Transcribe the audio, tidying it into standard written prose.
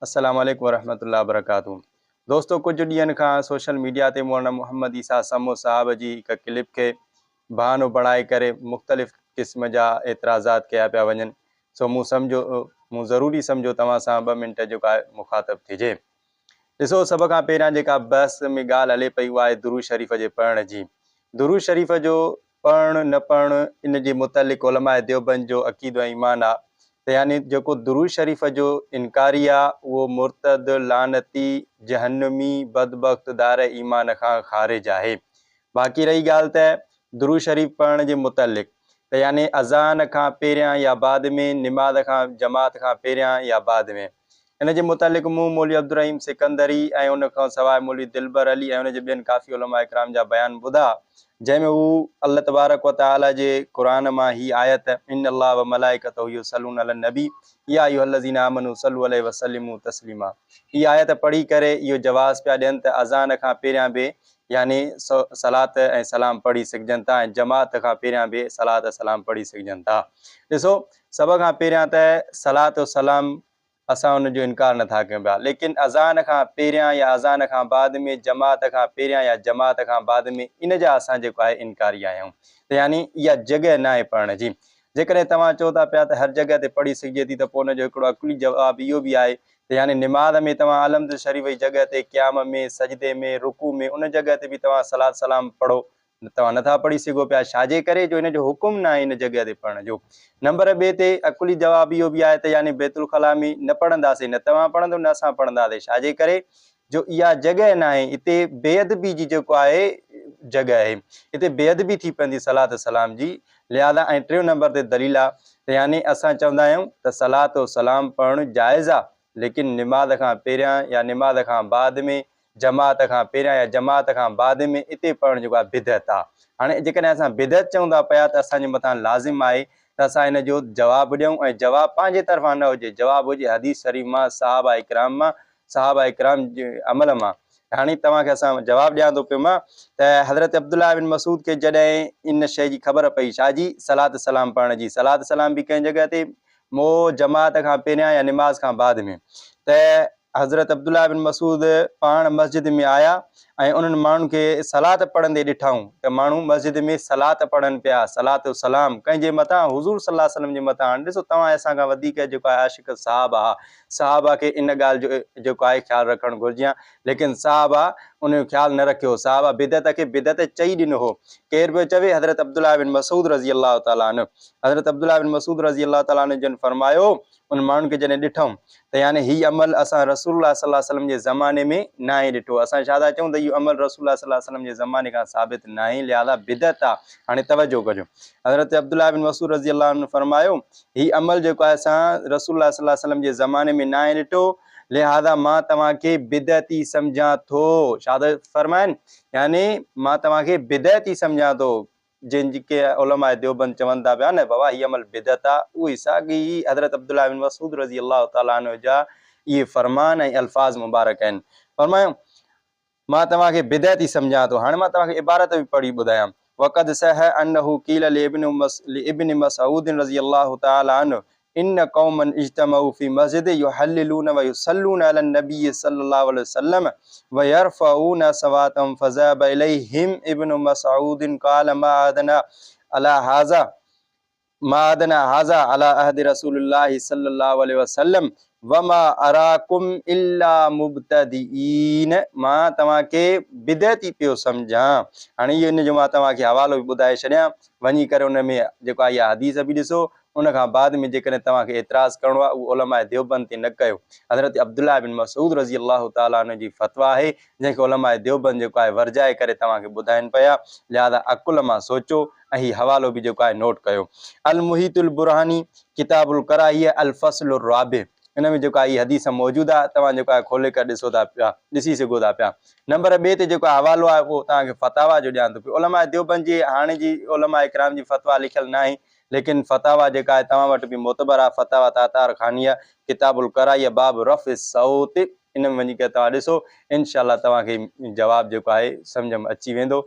अस्सलाम वालेकुम वरहमतुल्लाहि वबरकातुहू। दोस्तों, कुछ ॾींहंनि खां सोशल मीडिया ते मौलाना मुहम्मद ईसा समो साहब जी हिकु क्लिप खे बहानो बणाए करे मुख़्तलिफ़ क़िस्म जा एतिराज़ात कया पिया वञनि। सो मूं ज़रूरी सम्झो तव्हां सां 2 मिंट जेको आहे मुखातब थिजे। ॾिसो, सभ खां पहिरियां जेका बहस में ॻाल्हि हले पई उहा आहे दुरूद शरीफ़ जे पढ़ण जी। दुरूद शरीफ़ जो पढ़णु न पढ़णु इन जे मुतलिक़ उलमाए देवबंद जो अक़ीदो ऐं ईमान आहे त यानी जेको दुरूद शरीफ़ जो इनकारी आहे उहो मुर्तद, लानती, जहन्नमी, बदबख्त, दार ईमान खां ख़ारिज आहे। बाक़ी रही ॻाल्हि त दुरूद शरीफ़ पढ़ण जे मुतलिक़ त यानी अज़ान खां पहिरियां या बाद में, निमाज़ खां जमात खां पहिरियां या बाद में, इन जे मुतलिक़ मूं मौलवी अब्दुर्रहीम सिकंदरी ऐं उन खां सवाइ मौलवी दिलबर अली ऐं उन जे ॿियनि काफ़ी उलमा इकराम जा बयान ॿुधा, जंहिंमें हू अल्लाह तबारक व तआला जे क़ुरान मां ही आयत इन्नल्लाह व मलाइकतहू युसल्लून अलन नबी या अय्युहल्लज़ीना आमनू सल्लु अलैहि वसल्लिमू तस्लीमा, ही आयत पढ़ी करे इहो जवाज़ पिया ॾियनि त अज़ान खां पहिरियां बि यानी सलात ऐं सलाम पढ़ी सघजनि था ऐं जमात खां पहिरियां बि सलात सलाम पढ़ी सघजनि था। ॾिसो, सभ खां पहिरियां त सलात सलाम असां उनजो इनकार नथा कयूं पिया, लेकिन अज़ान खां पहिरियां या अज़ान खां बाद में, जमात खां पहिरियां या जमात खां बाद में, इन जा असां जेको आहे इनकारी आहियूं। त यानी इहा जॻह न आहे पढ़ण जी। जेकॾहिं तव्हां चओ था पिया त हर जॻह ते पढ़ी सघिजे थी त पोइ उनजो हिकिड़ो अकुली जवाबु इहो बि आहे त यानी निमाज़ में तव्हां अलहम्द शरीफ़ जी जॻह ते, क़याम में, सजदे में, रुकू में, उन जॻह ते बि तव्हां सलात सलाम पढ़ो, तव्हां नथा पढ़ी सघो पिया। छाजे करे? जो इन जो हुकुम न आहे इन जॻह ते पढ़ण जो। नंबर 2 ते अकुली जवाबु इहो बि आहे त यानी बैतुल ख़ला में न पढ़ंदासीं, न तव्हां पढ़ंदो न असां पढ़ंदासीं। छाजे करे? जो इहा जॻह न आहे, हिते बेअदबी जी जेको आहे जॻह आहे, हिते बेअदबी थी पवंदी सलात सलाम जी। लिहाज़ा ऐं 3 नंबर ते दलील आहे त यानी असां चवंदा आहियूं त सलात सलाम पढ़णु जाइज़ आहे, लेकिन निमाज़ खां पहिरियां या निमाज़ खां बाद में, जमात खां पहिरियां या जमात खां बाद में, इते पढ़णु जेको आहे बिदअत आहे। हाणे जेकॾहिं असां बिदअत चऊं था पिया त असांजे मथां लाज़िम आहे त असां इन जो जवाबु ॾियूं, ऐं जवाबु पंहिंजे तरफ़ां न हुजे, जवाबु हुजे हदीस शरीफ़ मां, सहाबा इकराम मां, सहाबा इकराम जे अमल मां। हाणे तव्हांखे असां जवाबु ॾियां थो पियो मां त हज़रत अब्दुल्लाह बिन मसूद खे जॾहिं इन शइ जी ख़बर पई, छाजी? सलात सलाम पढ़ण जी। सलात सलाम बि कंहिं जॻह ते जमात खां पहिरियां या निमाज़ खां बाद में, त हज़रत अब्दुल्लाह बिन मसूद पाण मस्जिद में आया ऐं उन्हनि माण्हुनि खे सलात पढ़ंदे ॾिठऊं त माण्हू मस्जिद में सलात पढ़नि पिया, सलात सलाम कंहिंजे मथां? हुज़ूर सल्लल्लाहु अलैहि वसल्लम जे मथां। हाणे ॾिसो, तव्हां असां खां वधीक जेको आहे आशिक़ साहबा, साहबा खे इन ॻाल्हि जो जेको आहे ख़्यालु रखणु घुरिजे हा, लेकिन साहबा उन जो ख़्यालु न रखियो। साहबा बिदअत खे बिदअत चई ॾिनो हो। केरु पियो चवे? हज़रत अब्दुल्लाह बिन मसूद रज़ी अल्लाह ताला अन्हु। हज़रत अब्दुल्लाह बिन मसूद रज़ी अल्लाह ताला अन्हु जन फरमायो, उन माण्हुनि खे जॾहिं ॾिठऊं त यानी हीउ अमल असां रसूलुल्लाह सल्लल्लाहु अलैहि वसल्लम जे ज़माने में न आहे ॾिठो। असां छा था चऊं त इहो अमल रसूलुल्लाह सल्लल्लाहु अलैहि वसल्लम जे ज़माने खां साबित न आहे, लिहाज़ा बिदअत आहे। हाणे तवजो कजो, हज़रत अब्दुल्लाह बिन मसूद रज़ी अल्लाह अन्हु फरमायो, हीउ अमल जेको आहे असां रसूलुल्लाह सल्लल्लाहु अलैहि वसल्लम जे ज़माने में न आहे ॾिठो, लिहाज़ा मां तव्हांखे बिदअती सम्झां थो। छा था फरमाइनि? यानी मां तव्हांखे बिदअती सम्झां थो। जिनके उलमाए देवबंद चवनि था पिया न बाबा हीउ अमल बिदअत आहे, उहे साॻी हज़रत अब्दुल्लाह बिन मसूद रज़ी अल्लाह ताला अन्हु जा इहे फरमान ऐं अल्फाज़ मुबारक आहिनि। फरमायो, मां तव्हांखे बिदअती सम्झां थो। हाणे मां तव्हांखे इबारत बि पढ़ी ॿुधायां। वक़द सह अन्नहु क़ील लिइब्न मसऊद रज़ी अल्लाह ताला अन्हु इन कौमन इज्तमऊ फी मस्जिद युहल्लिलून व युसल्लून अलन नबी सल्लल्लाहु अलैहि वसल्लम व यरफऊन सवातम फज़ाब इलैहिम इब्न मसऊद क़ाल मा अदना अला हाज़ा अला अहद रसूलुल्लाह सल्लल्लाहु अलैहि वसल्लम वमा अराकुम इल्ला मुब्तदीन। मां तव्हांखे बिदअती पियो सम्झां। हाणे इहो इन जो मां तव्हांखे हवालो बि ॿुधाए छॾियां, वञी करे उन में जेको आहे इहा हदीस बि ॾिसो। उन खां बाद में जेकॾहिं तव्हांखे एतिराज़ करिणो आहे उहो उलमाए देवबंद ते न कयो। हज़रत अब्दुल्लाह बिन मसूद रज़ी अल्लाह ताला अन्हु जी फतवा आहे, जंहिंखे उलमाए देवबंद जेको आहे वर्जाए करे तव्हांखे ॿुधाइनि पिया। लिहाज़ा अकुल मां सोचो ऐं हीउ हवालो बि जेको आहे नोट कयो। अल मुहीतुल बुरहानी किताबुल कराहिय अल फस्लुर राबिअ, इन में जेको आहे इहा हदीस मौजूदु आहे। तव्हां जेको आहे खोले करे ॾिसो था पिया, ॾिसी सघो था पिया। नंबर 2 ते जेको हवालो आहे उहो तव्हांखे फतावा जो ॾियां थो पियो। उलमाए देवबंद जी हाणे जी उलमाए इकराम जी फतवा लिखियलु न आहे, लेकिन फतावा जेका आहे तव्हां वटि बि मोतबर आहे। फतावा तातार खानिया किताबुल कराहिय बाब रफ़ सौत, इन में वञी करे तव्हां ॾिसो, इनशाअल्लाह तव्हांखे जवाबु जेको आहे सम्झ में अची वेंदो।